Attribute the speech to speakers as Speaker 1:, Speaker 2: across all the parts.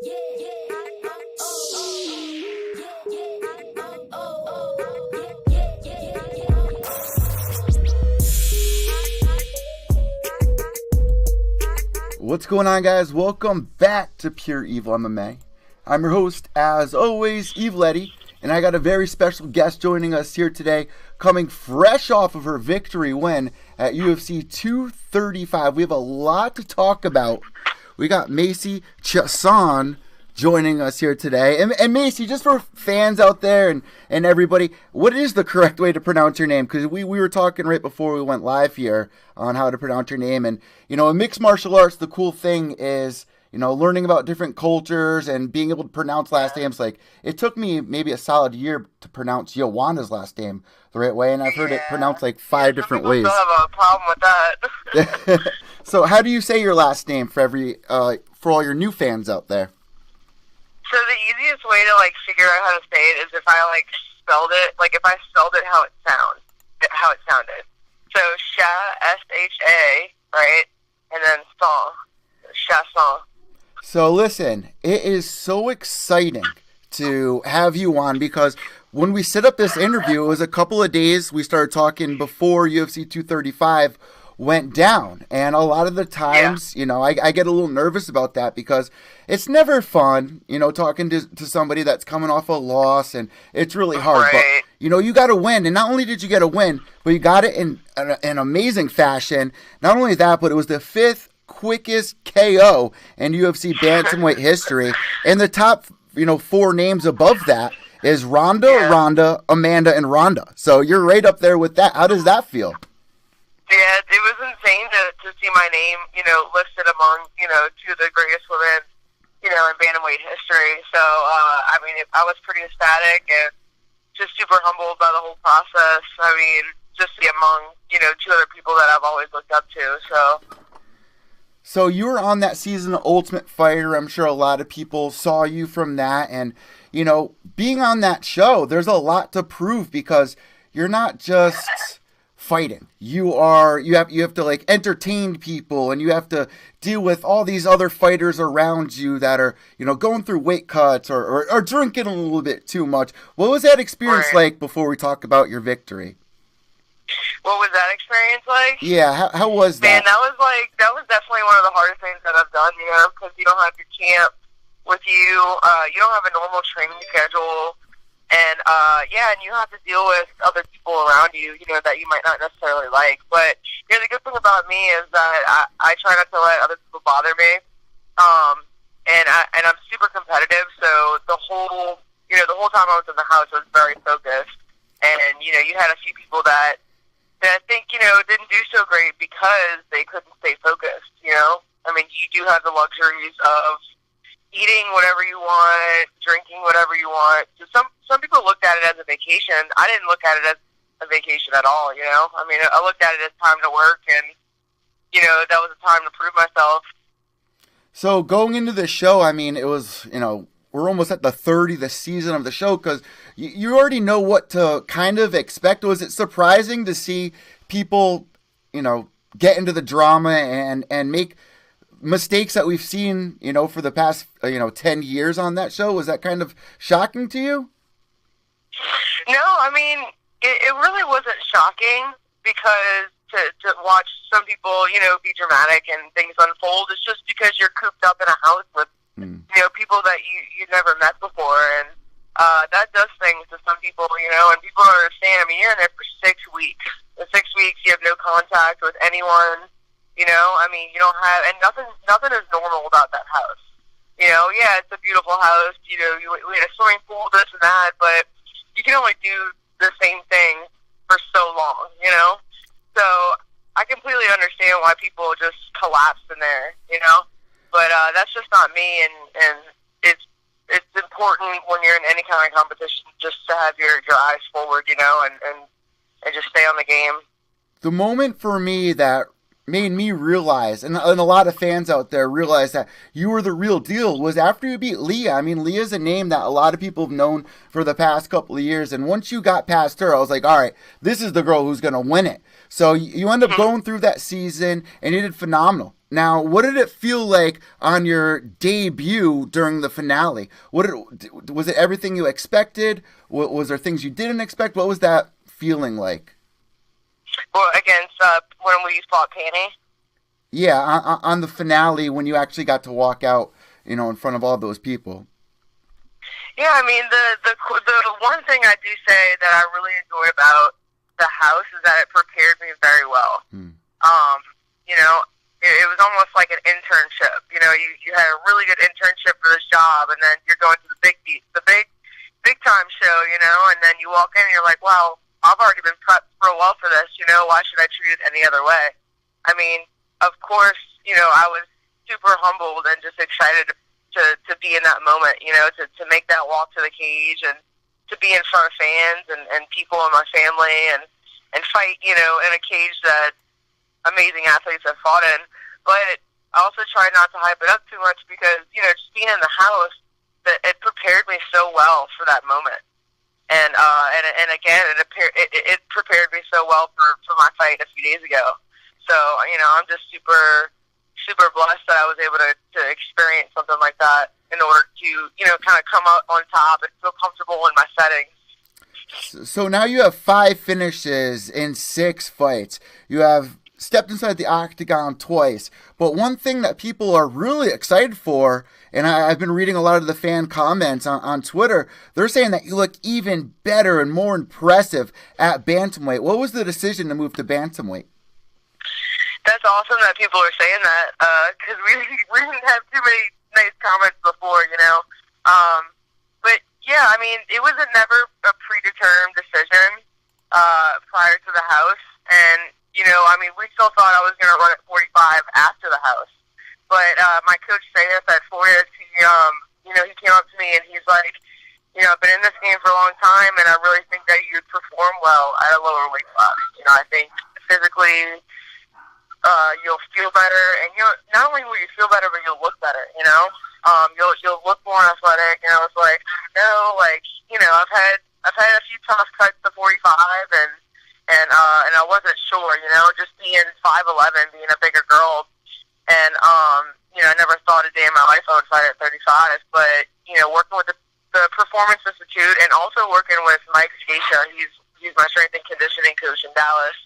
Speaker 1: What's going on, guys? Welcome back to Pure EVil MMA. I'm your host, as always, Evil Eddie, and I got a very special guest joining us here today, coming fresh off of her victory win at UFC 235. We have a lot to talk about. We got Macy Chiasson joining us here today. And Macy, just for fans out there and everybody, what is the correct way to pronounce your name? Because we were talking right before we went live here on how to pronounce your name. And, you know, in mixed martial arts, the cool thing is, you know, learning about different cultures and being able to pronounce last names. Like, it took me maybe a solid year to pronounce Joanna's last name the right way, and I've heard it pronounced like five different ways.
Speaker 2: Still have a problem with that.
Speaker 1: So how do you say your last name for all your new fans out there?
Speaker 2: So the easiest way to figure out how to say it is if I spelled it, if I spelled it how it sounded. So S-H-A, right, and then Chiasson.
Speaker 1: So listen, it is so exciting to have you on, because when we set up this interview, it was a couple of days we started talking before UFC 235 went down. And a lot of the times, you know, I get a little nervous about that, because it's never fun, you know, talking to somebody that's coming off a loss, and it's really hard.
Speaker 2: Right.
Speaker 1: But, you know, you got to win. And not only did you get a win, but you got it in an amazing fashion. Not only that, but it was the 5th quickest KO in UFC Bantamweight history. And the top, 4 names above that is Ronda, Amanda, and Ronda. So you're right up there with that. How does that feel?
Speaker 2: Yeah, it was insane to see my name, listed among, 2 of the greatest women, in bantamweight history. So, I was pretty ecstatic and just super humbled by the whole process. I mean, just to be among, 2 other people that I've always looked up to.
Speaker 1: So you were on that season of Ultimate Fighter. I'm sure a lot of people saw you from that. And, being on that show, there's a lot to prove, because you're not just fighting. You have to entertain people, and you have to deal with all these other fighters around you that are, going through weight cuts or drinking a little bit too much. What was that experience like before we talk about your victory?
Speaker 2: What was that experience like?
Speaker 1: Yeah, how was that?
Speaker 2: Man, that was definitely one of the hardest things that I've done, because you don't have your camp with you. You don't have a normal training schedule. And, and you have to deal with other people around you, that you might not necessarily like. But, the good thing about me is that I try not to let other people bother me. And I'm super competitive, so the whole time I was in the house, I was very focused. And, you had a few people that I think, didn't do so great because they couldn't stay focused, I mean, you do have the luxuries of eating whatever you want, drinking whatever you want. So some people looked at it as a vacation. I didn't look at it as a vacation at all, I mean, I looked at it as time to work, and, that was a time to prove myself.
Speaker 1: So going into the show, I mean, it was, we're almost at the 30th season of the show, because you already know what to kind of expect. Was it surprising to see people, get into the drama and make mistakes that we've seen, for the past, 10 years on that show? Was that kind of shocking to you?
Speaker 2: No, I mean, it really wasn't shocking, because to watch some people, be dramatic and things unfold, it's just because you're cooped up in a house with, people that you never met before, and that does things to some people, and people don't understand. I mean, you're in there for 6 weeks. In 6 weeks, you have no contact with anyone. I mean, you don't have, and nothing is normal about that house. Yeah, it's a beautiful house. We had a swimming pool, this and that, but you can only do the same thing for so long. So I completely understand why people just collapse in there. But that's just not me, and it's important when you're in any kind of competition just to have your eyes forward, and just stay on the game.
Speaker 1: The moment for me that made me realize, and a lot of fans out there realize, that you were the real deal was after you beat Leah. I mean, Leah's a name that a lot of people have known for the past couple of years, and once you got past her, I was like, all right, this is the girl who's going to win it. So you end up going through that season, and you did phenomenal. Now, what did it feel like on your debut during the finale? Was it everything you expected? Was there things you didn't expect? What was that feeling like?
Speaker 2: Well, against when we fought Panty.
Speaker 1: Yeah, on the finale when you actually got to walk out, in front of all those people.
Speaker 2: Yeah, I mean the one thing I do say that I really enjoyed about the house is that it prepared me very well. It was almost like an internship. You had a really good internship for this job, and then you're going to the big time show. And then you walk in and you're like, wow, I've already been prepped real well for this. Why should I treat it any other way? I mean, of course, I was super humbled and just excited to be in that moment. To make that walk to the cage and to be in front of fans and people in my family and fight, in a cage that amazing athletes have fought in. But I also try not to hype it up too much because, just being in the house, it prepared me so well for that moment. And again, it prepared me so well for my fight a few days ago. So, I'm just super, super blessed that I was able to experience something like that in order to, kind of come out on top and feel comfortable in my settings.
Speaker 1: So now you have 5 finishes in 6 fights. You have stepped inside the octagon twice. But one thing that people are really excited for, and I've been reading a lot of the fan comments on Twitter, they're saying that you look even better and more impressive at Bantamweight. What was the decision to move to Bantamweight?
Speaker 2: That's awesome that people are saying that, because we didn't have too many nice comments before, But, yeah, I mean, it was never a predetermined decision prior to the house. And, we still thought I was going to run at 45 after the house. But my coach Sayeth at Fortis, he came up to me and he's like, I've been in this game for a long time, and I really think that you'd perform well at a lower weight class. I think physically you'll feel better, and not only will you feel better, but you'll look better. You'll look more athletic. And I was like, I've had a few tough cuts to 45, and I wasn't sure. Just being 5'11", being a bigger girl, and I never thought a day in my life I would fight at 35. But working with the Performance Institute and also working with Macy Chiasson, he's my strength and conditioning coach in Dallas.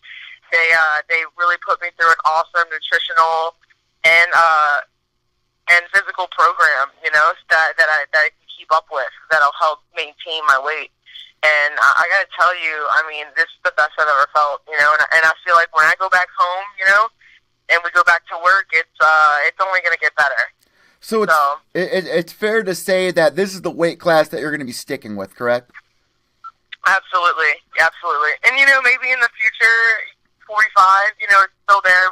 Speaker 2: They really put me through an awesome nutritional and physical program, that I can keep up with, that'll help maintain my weight. And I got to tell you, I mean, this is the best I've ever felt, and I feel like when I go back home, and we go back to work, it's only going to get better.
Speaker 1: So it's fair to say that this is the weight class that you're going to be sticking with, correct?
Speaker 2: Absolutely. And, maybe in the future, 45, it's still there.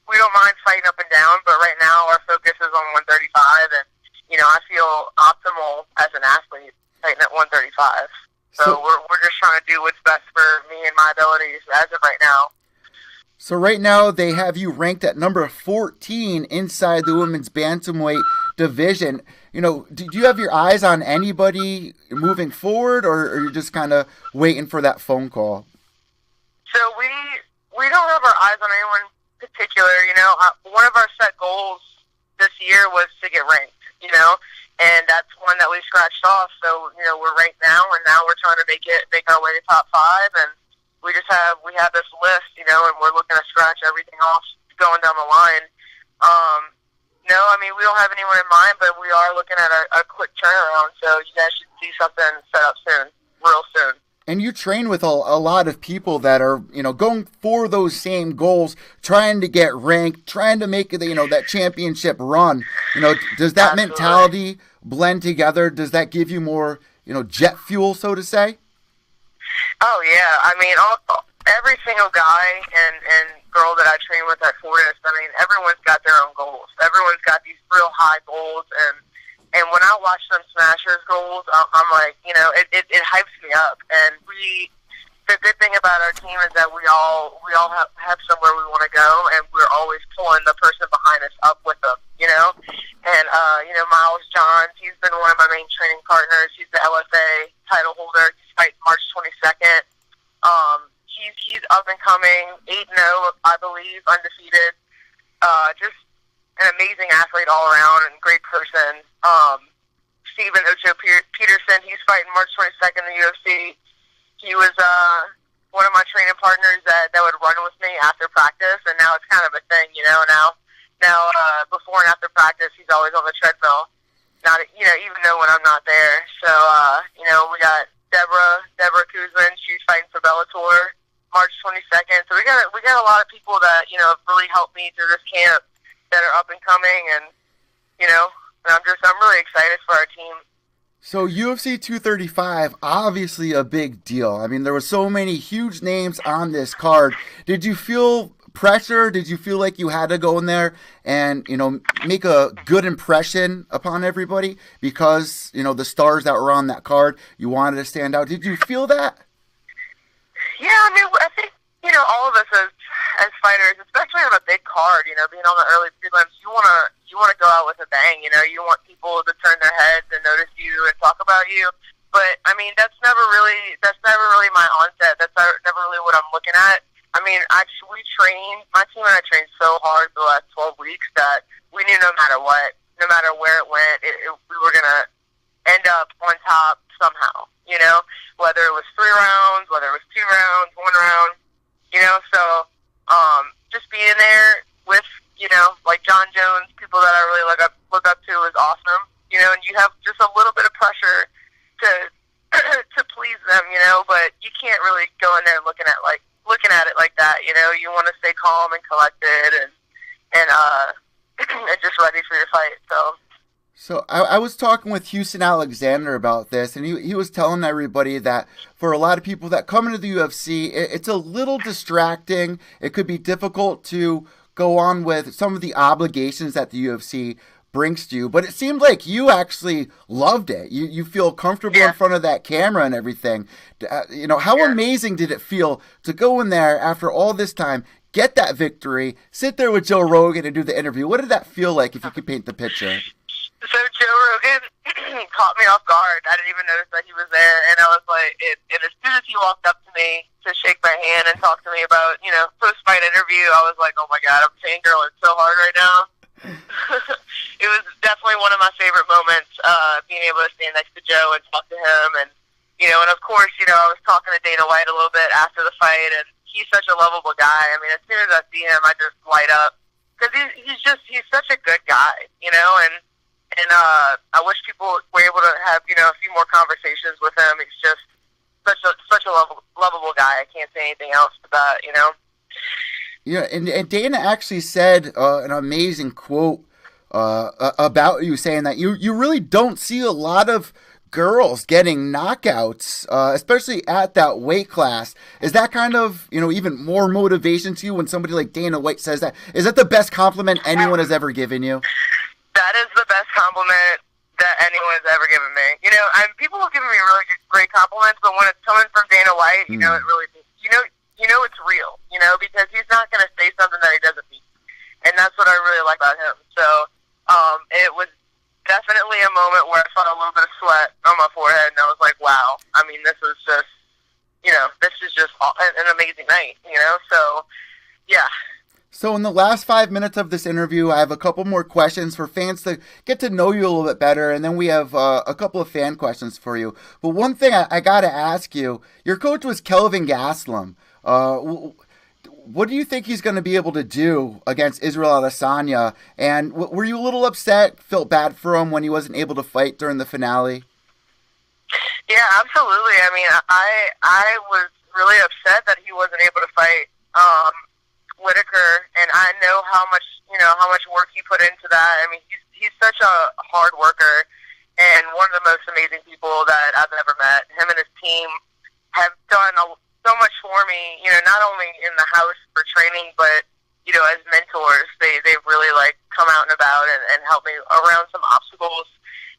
Speaker 2: We don't mind fighting up and down, but right now our focus is on 135, and, I feel optimal as an athlete fighting at 135. So we're just trying to do what's best for me and my abilities as of right now.
Speaker 1: So right now they have you ranked at number 14 inside the women's bantamweight division. Do you have your eyes on anybody moving forward, or are you just kind of waiting for that phone call?
Speaker 2: So we don't have our eyes on anyone in particular. One of our set goals this year was to get ranked, and that's one that we scratched off. So, we're ranked now, and now we're trying to make our way to top 5, and we have this list, and we're looking to scratch everything off going down the line. No, I mean, we don't have anyone in mind, but we are looking at a quick turnaround, so you guys should see something set up soon, real soon.
Speaker 1: And you train with a lot of people that are, going for those same goals, trying to get ranked, trying to make that championship run. Does that
Speaker 2: Absolutely.
Speaker 1: mentality blend together? Does that give you more, jet fuel, so to say?
Speaker 2: Oh, yeah. I mean, every single guy and girl that I train with at Fortis, I mean, everyone's got their own goals. Everyone's got these real high goals, and when I watch them smash those goals, I'm like, it hypes me up. And the good thing about our team is that we all have somewhere we want to go, and we're always pulling the person behind us up with them, And, Miles Johns, he's been one of my main training partners. He's the LFA title holder. He's fighting March 22nd. He's up and coming, 8-0, I believe, undefeated. just an amazing athlete all around and great person. Steven Ocho Peterson, he's fighting March 22nd in the UFC. He was one of my training partners that would run with me after practice, and now it's kind of a thing, Now before and after practice, he's always on the treadmill. Not, even though when I'm not there. So, we got Deborah Kuzman. She's fighting for Bellator March 22nd. So we got a lot of people that have really helped me through this camp that are up and coming, and I'm really excited for our team.
Speaker 1: So UFC 235, obviously a big deal. I mean, there were so many huge names on this card. Did you feel pressure? Did you feel like you had to go in there and, make a good impression upon everybody because, the stars that were on that card, you wanted to stand out? Did you feel that?
Speaker 2: Yeah, I think, all of us as fighters, especially on a big card, being on the early prelims, you want to go out with a bang, you want people to turn their heads and notice you and talk about you. But, that's never really my onset. That's never really what I'm looking at. My team and I trained so hard the last 12 weeks that we knew no matter what, no matter where it went, we were going to end up on top somehow, whether it was 3 rounds, whether it was 2 rounds, 1 round, so just being there with, like John Jones, people that I really look up to is awesome, and you have just a little bit of pressure to please them, but you can't really go in there looking at it like that, you want to stay calm and collected and and just ready for your fight.
Speaker 1: So I was talking with Houston Alexander about this, and he was telling everybody that for a lot of people that come into the UFC, it's a little distracting. It could be difficult to go on with some of the obligations that the UFC brings to you, but it seemed like you actually loved it. You feel comfortable in front of that camera and everything. How amazing did it feel to go in there after all this time, get that victory, sit there with Joe Rogan and do the interview? What did that feel like, if you could paint the picture?
Speaker 2: So Joe Rogan caught me off guard. I didn't even notice that he was there, and I was like, and as soon as he walked up to me to shake my hand and talk to me about, post-fight interview, I was like, oh my God, I'm fangirling so hard right now. It was definitely one of my favorite moments, being able to stand next to Joe and talk to him, and of course, I was talking to Dana White a little bit after the fight, and he's such a lovable guy. As soon as I see him, I just light up because he's such a good guy, and I wish people were able to have a few more conversations with him. He's just such a lovable guy. I can't say anything else to that,
Speaker 1: Yeah, and Dana actually said an amazing quote about you, saying that you really don't see a lot of girls getting knockouts, especially at that weight class. Is that kind of, even more motivation to you when somebody like Dana White says that? Is that the best compliment anyone has ever given you?
Speaker 2: That is the best compliment that anyone has ever given me. People have given me really great compliments, but when it's coming from Dana White, it really, it's real, because he's not going to say something that he doesn't mean. And that's what I really like about him. So, it was definitely a moment where I felt a little bit of sweat on my forehead, and I was like, wow, this is just, this is just an amazing night, so, yeah.
Speaker 1: So in the last 5 minutes of this interview, I have a couple more questions for fans to get to know you a little bit better, and then we have a couple of fan questions for you. But one thing I got to ask you, your coach was Kelvin Gastelum. What do you think he's going to be able to do against Israel Adesanya? And were you a little upset, felt bad for him when he wasn't able to fight during the finale?
Speaker 2: Yeah, absolutely. I was really upset that he wasn't able to fight Whitaker, and I know how much work he put into that. He's such a hard worker and one of the most amazing people that I've ever met. Him and his team have done so much for me, not only in the house for training, but as mentors. They've really come out and about and helped me around some obstacles.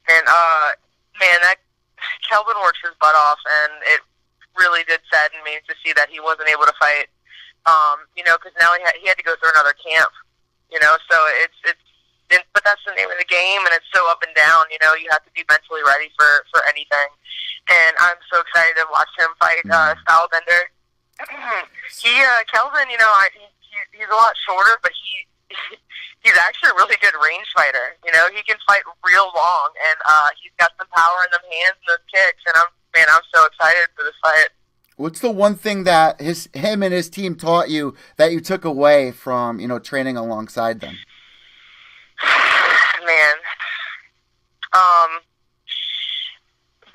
Speaker 2: And that Kelvin works his butt off, and it really did sadden me to see that he wasn't able to fight. Because now he had to go through another camp, so but that's the name of the game, and it's so up and down, you have to be mentally ready for anything, and I'm so excited to watch him fight Stylebender. Kelvin, he's a lot shorter, but he's actually a really good range fighter. You know, he can fight real long, and he's got some power in them hands and those kicks. And I'm so excited for this fight.
Speaker 1: What's the one thing that him and his team taught you that you took away from, training alongside them?
Speaker 2: Man,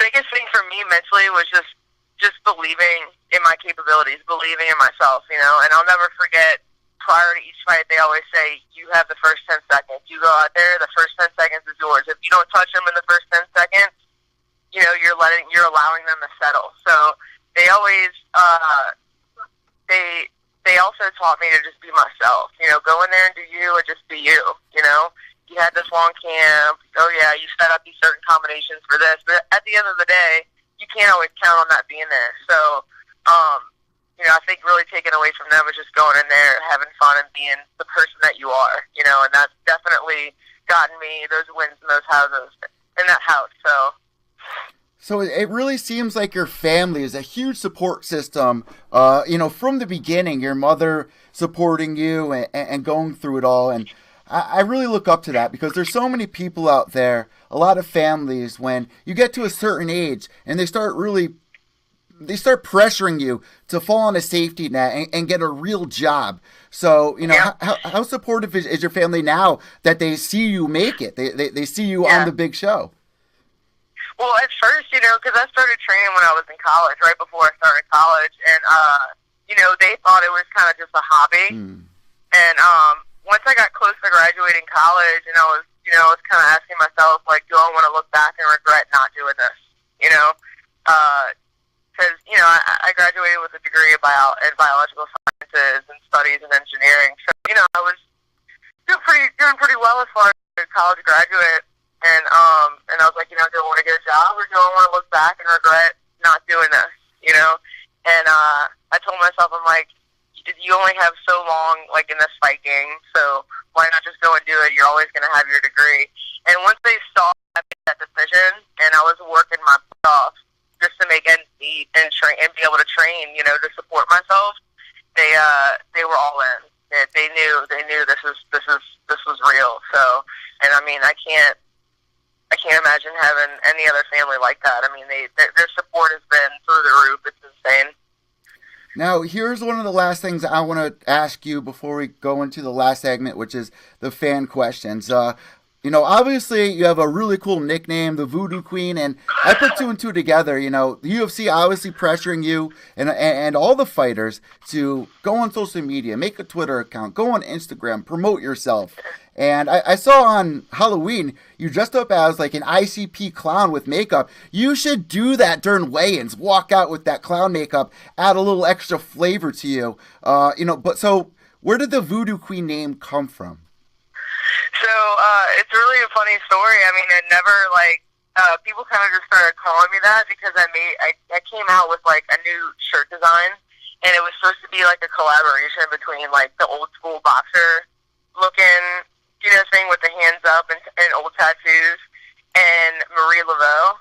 Speaker 2: biggest thing for me mentally was just believing in my capabilities, believing in myself, and I'll never forget, prior to each fight, they always say, you have the first 10 seconds. You go out there, the first 10 seconds is yours. If you don't touch them in the first 10 seconds, you're allowing them to settle. So they always, they also taught me to just be myself, go in there and do you and just be you, You had this long camp, you set up these certain combinations for this, but at the end of the day, you can't always count on that being there. So, I think really taking away from them is just going in there, having fun, and being the person that you are, and that's definitely gotten me those wins in those houses, in that house,
Speaker 1: So it really seems like your family is a huge support system, from the beginning, your mother supporting you and going through it all. And I really look up to that because there's so many people out there, a lot of families, when you get to a certain age and they start pressuring you to fall on a safety net and get a real job. So, how supportive is your family now that they see you make it? They see you on the big show.
Speaker 2: Well, at first, because I started training when I was in college, right before I started college, and, they thought it was kind of just a hobby. And once I got close to graduating college, and I was kind of asking myself, like, do I want to look back and regret not doing this, Because, I graduated with a degree in biological sciences and studies in engineering. So, I was doing pretty well as far as a college graduate. And I was like, do I want to get a job or do I want to look back and regret not doing this, And I told myself, I'm like, you only have so long, like, in this fight game, so why not just go and do it? You're always going to have your degree. And once they saw I made that decision, and I was working my butt off just to make ends meet and train and be able to train, to support myself, they were all in. They knew this was real. So, and I mean, I can't imagine having any other family like that. I mean, their support has been through the roof. It's insane.
Speaker 1: Now, here's one of the last things I want to ask you before we go into the last segment, which is the fan questions. Obviously, you have a really cool nickname, the Voodoo Queen, and I put two and two together. The UFC obviously pressuring you and all the fighters to go on social media, make a Twitter account, go on Instagram, promote yourself. And I saw on Halloween, you dressed up as like an ICP clown with makeup. You should do that during weigh-ins. Walk out with that clown makeup, add a little extra flavor to you. But so where did the Voodoo Queen name come from?
Speaker 2: So it's really a funny story. I mean, I never people kind of just started calling me that because I came out with like a new shirt design, and it was supposed to be like a collaboration between like the old school boxer looking thing with the hands up and old tattoos, and Marie Laveau.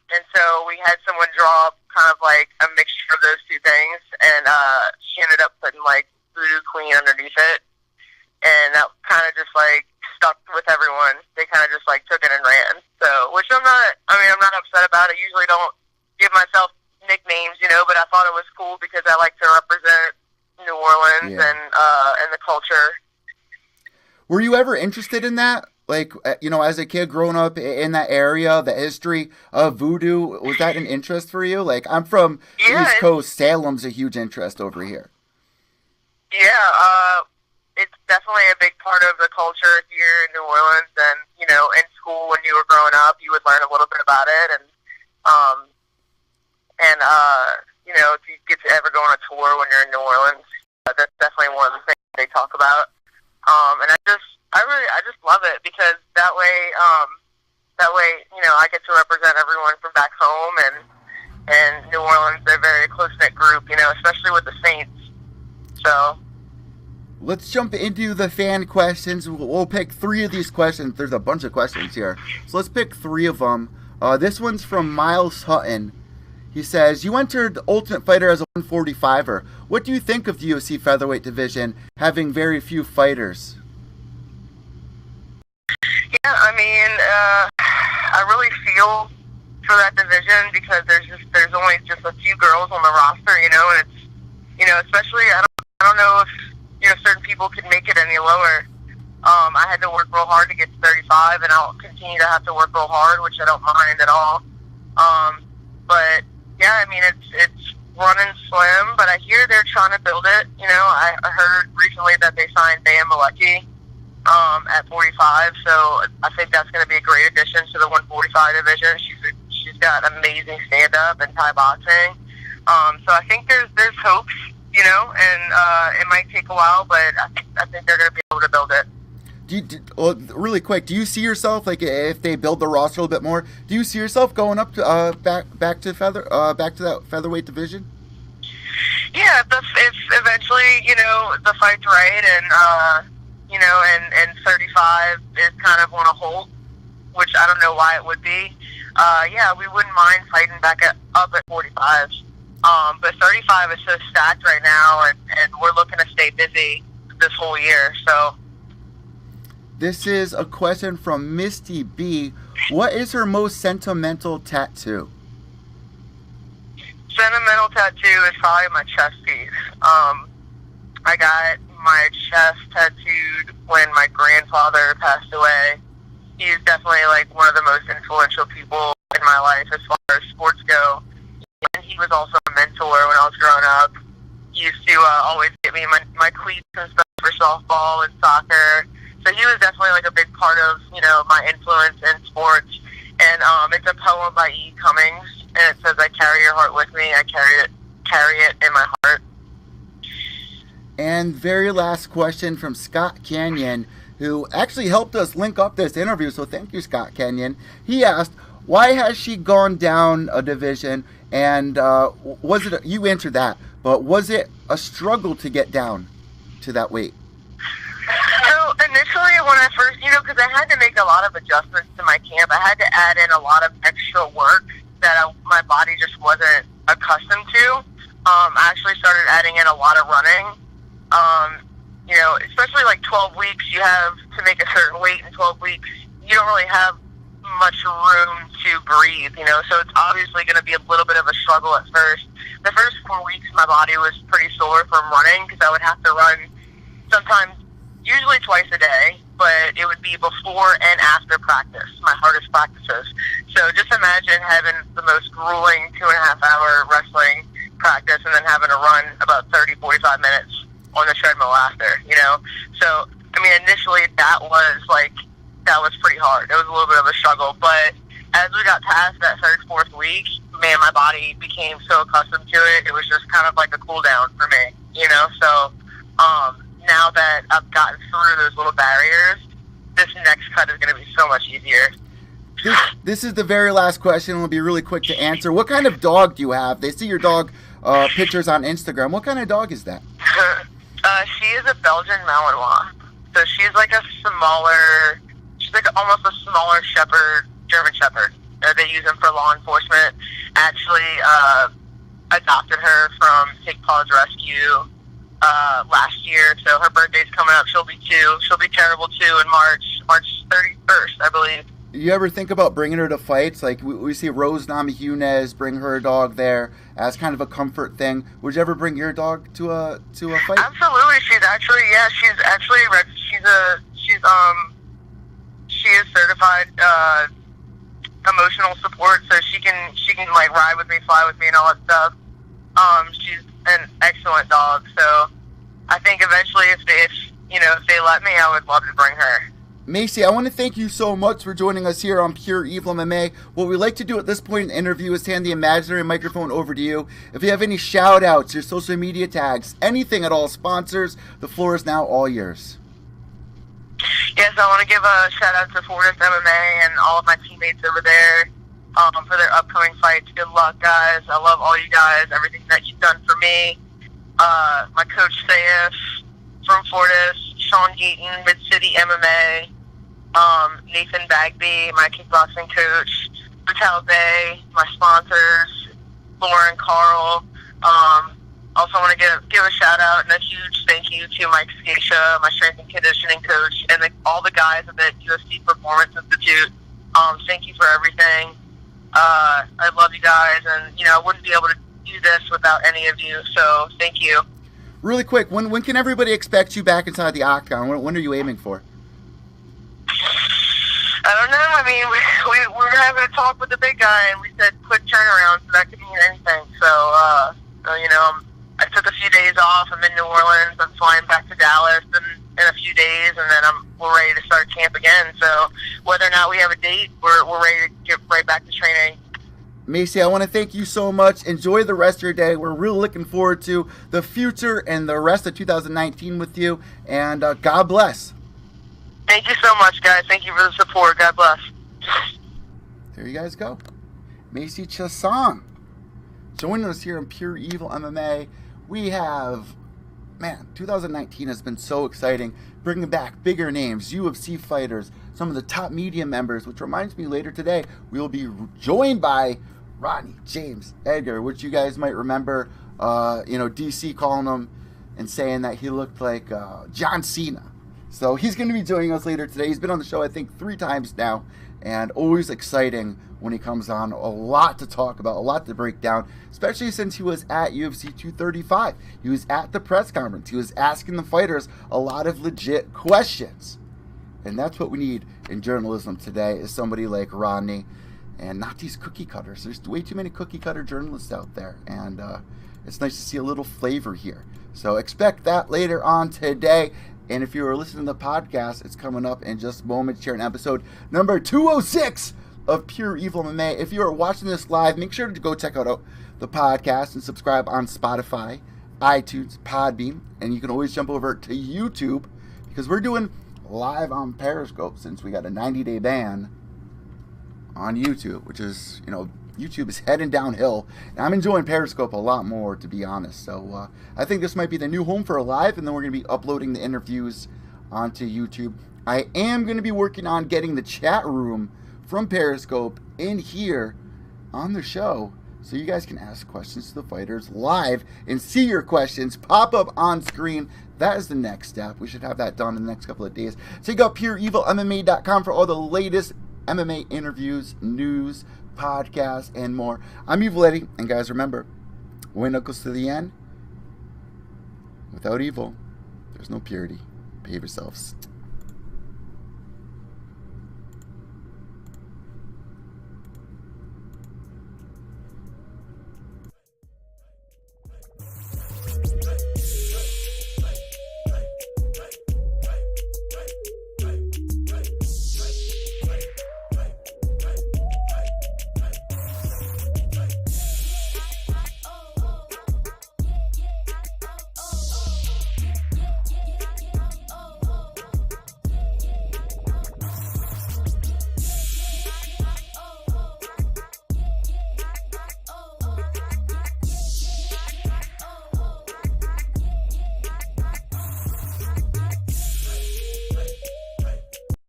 Speaker 2: And so we had someone draw up kind of like a mixture of those two things, and she ended up putting like Voodoo Queen underneath it, and that kind of just like stuck with everyone. They kind of just like took it and ran. So, which I'm not upset about. I usually don't give myself nicknames, but I thought it was cool because I like to represent New Orleans and the culture.
Speaker 1: Were you ever interested in that? Like, as a kid growing up in that area, the history of voodoo, was that an interest for you? Like, I'm from the East Coast. Salem's a huge interest over here.
Speaker 2: Yeah, it's definitely a big part of the culture here in New Orleans. And, in school when you were growing up, you would learn a little bit about it. And if you get to ever go on a tour when you're in New Orleans, that's definitely one of the things they talk about. And I just love it because that way, I get to represent everyone from back home and New Orleans. They're a very close-knit group, especially with the Saints. So
Speaker 1: let's jump into the fan questions. We'll pick three of these questions. There's a bunch of questions here. So let's pick three of them. This one's from Miles Hutton. He says, you entered the Ultimate Fighter as a 145er. What do you think of the UFC featherweight division having very few fighters?
Speaker 2: Yeah, I mean, I really feel for that division because there's only just a few girls on the roster, you know, and it's, you know, especially I don't know if, you know, certain people could make it any lower. I had to work real hard to get to 35, and I'll continue to have to work real hard, which I don't mind at all. But yeah, I mean, it's running slim, but I hear they're trying to build it. You know, I heard recently that they signed Bam Malecki at 45, so I think that's going to be a great addition to the 145 division. She's got amazing stand-up and Thai boxing. So I think there's hopes, you know, and it might take a while, but I think they're going to be able to build it.
Speaker 1: Really quick, do you see yourself, like, if they build the roster a little bit more, do you see yourself going up to back to that featherweight division?
Speaker 2: Yeah, if eventually, you know, the fight's right, and you know, and 35 is kind of on a hold, which I don't know why it would be. Yeah, we wouldn't mind fighting up at 45. But 35 is so stacked right now, and we're looking to stay busy this whole year, so.
Speaker 1: This is a question from Misty B. What is her most sentimental tattoo?
Speaker 2: Sentimental tattoo is probably my chest piece. I got my chest tattooed when my grandfather passed away. He's definitely like one of the most influential people in my life as far as sports go. And he was also a mentor when I was growing up. He used to always get me my cleats and stuff for softball and soccer. So he was definitely like a big part of, you know, my influence in sports. And it's a poem by E. Cummings, and it says, "I carry your heart with me. I carry it in my heart."
Speaker 1: And very last question from Scott Canyon, who actually helped us link up this interview. So thank you, Scott Canyon. He asked, why has she gone down a division? And was it, you answered that, but was it a struggle to get down to that weight?
Speaker 2: So initially when I first, you know, because I had to make a lot of adjustments to my camp, I had to add in a lot of extra work that my body just wasn't accustomed to. I actually started adding in a lot of running. You know, especially like 12 weeks, you have to make a certain weight in 12 weeks. You don't really have much room to breathe, you know, so it's obviously going to be a little bit of a struggle at first. The first 4 weeks, my body was pretty sore from running because I would have to run sometimes, usually twice a day, but it would be before and after practice, my hardest practices. So just imagine having the most grueling 2.5-hour wrestling practice and then having to run about 30, 45 minutes on the treadmill after, you know. So, I mean, initially that was pretty hard. It was a little bit of a struggle, but as we got past that third, fourth week, man, my body became so accustomed to it. It was just kind of like a cool down for me, you know. So, now that I've gotten through those little barriers, this next cut is going to be so much easier.
Speaker 1: This is the very last question. It'll be really quick to answer. What kind of dog do you have? They see your dog pictures on Instagram. What kind of dog is that?
Speaker 2: She is a Belgian Malinois. So she's like almost a smaller shepherd, German shepherd. They use them for law enforcement. Actually, adopted her from Take Paws Rescue last year. So her birthday's coming up. She'll be 2. She'll be terrible 2 in March 31st, I believe.
Speaker 1: You ever think about bringing her to fights? Like we see Rose Namajunas bring her dog there as kind of a comfort thing. Would you ever bring your dog to a fight?
Speaker 2: Absolutely. She is certified emotional support, so she can like ride with me, fly with me, and all that stuff. She's an excellent dog. So I think eventually, if they let me, I would love to bring her.
Speaker 1: Macy, I want to thank you so much for joining us here on Pure EVil MMA. What we like to do at this point in the interview is hand the imaginary microphone over to you. If you have any shout-outs, your social media tags, anything at all, sponsors, the floor is now all yours.
Speaker 2: Yes, I want to give a shout-out to Fortis MMA and all of my teammates over there for their upcoming fights. Good luck, guys. I love all you guys, everything that you've done for me. My coach, Sayef, from Fortis, Sean Geaton, Mid-City MMA, Nathan Bagby, my kickboxing coach, Patel Bay, my sponsors, Lauren, Carl. Also want to give a shout out and a huge thank you to Mike Scatia, my strength and conditioning coach, and all the guys at the UFC Performance Institute. Thank you for everything. I love you guys, and I wouldn't be able to do this without any of you. So thank you.
Speaker 1: Really quick, when can everybody expect you back inside the octagon? When are you aiming for?
Speaker 2: I don't know. I mean, we were having a talk with the big guy, and we said quick turnaround, so that could mean anything. So, I took a few days off. I'm in New Orleans. I'm flying back to Dallas in a few days, and then we're ready to start camp again. So whether or not we have a date, we're ready to get right back to training.
Speaker 1: Macy, I want to thank you so much. Enjoy the rest of your day. We're really looking forward to the future and the rest of 2019 with you, and God bless.
Speaker 2: Thank you so much, guys. Thank you for the support. God bless.
Speaker 1: There you guys go. Macy Chiasson joining us here on Pure Evil MMA. We have, 2019 has been so exciting, bringing back bigger names, UFC fighters, some of the top media members, which reminds me later today, we will be joined by Rodney James Edgar, which you guys might remember, DC calling him and saying that he looked like John Cena. So he's going to be joining us later today. He's been on the show, I think, 3 times now, and always exciting when he comes on. A lot to talk about, a lot to break down, especially since he was at UFC235. He was at the press conference. He was asking the fighters a lot of legit questions. And that's what we need in journalism today, is somebody like Rodney, and not these cookie cutters. There's way too many cookie cutter journalists out there, and it's nice to see a little flavor here. So expect that later on today. And if you are listening to the podcast, it's coming up in just moments here in episode number 206 of Pure Evil MMA. If you are watching this live, make sure to go check out the podcast and subscribe on Spotify, iTunes, Podbean, and you can always jump over to YouTube, because we're doing live on Periscope since we got a 90-day ban on YouTube, which is, YouTube is heading downhill, and I'm enjoying Periscope a lot more, to be honest. So I think this might be the new home for a live, and then we're going to be uploading the interviews onto YouTube. I am going to be working on getting the chat room from Periscope in here on the show, so you guys can ask questions to the fighters live and see your questions pop up on screen. That is the next step. We should have that done in the next couple of days. Check out PureEvilMMA.com for all the latest MMA interviews, news, podcasts, and more. I'm Evil Eddie, and guys, remember, when it goes to the end, without evil, there's no purity. Behave yourselves.